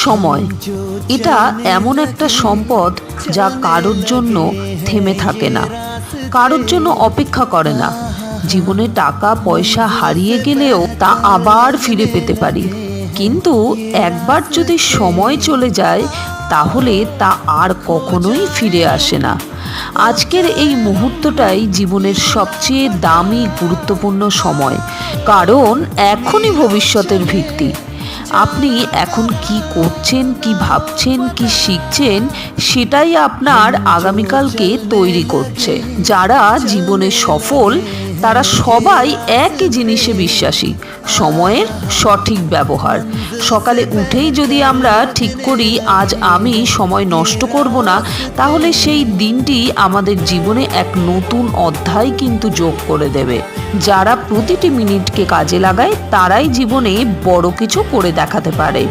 সময় এটা এমন একটা সম্পদ যা কারোর জন্য থেমে থাকে না, কারোর জন্য অপেক্ষা করে না। জীবনে টাকা পয়সা হারিয়ে গেলেও তা আবার ফিরে পেতে পারি, কিন্তু একবার যদি সময় চলে যায় তাহলে তা আর কখনোই ফিরে আসে না। আজকের এই মুহূর্তটাই জীবনের সবচেয়ে দামি গুরুত্বপূর্ণ সময়, কারণ এখনই ভবিষ্যতের ভিত্তি। আপনি এখন কি করছেন, কি ভাবছেন, কি শিখছেন, সেটাই আপনার আগামীকালকে তৈরি করছে। যারা জীবনে সফল তারা সবাই একই জিনিসে বিশ্বাসী, সময়ের সঠিক ব্যবহার। সকালে উঠেই যদি আমরা ঠিক করি আজ আমি সময় নষ্ট করব না, তাহলে সেই দিনটি আমাদের জীবনে এক নতুন অধ্যায় কিন্তু যোগ করে দেবে। যারা প্রতিটি মিনিটকে কাজে লাগায় তারাই জীবনে বড় কিছু করে দেখাতে পারে।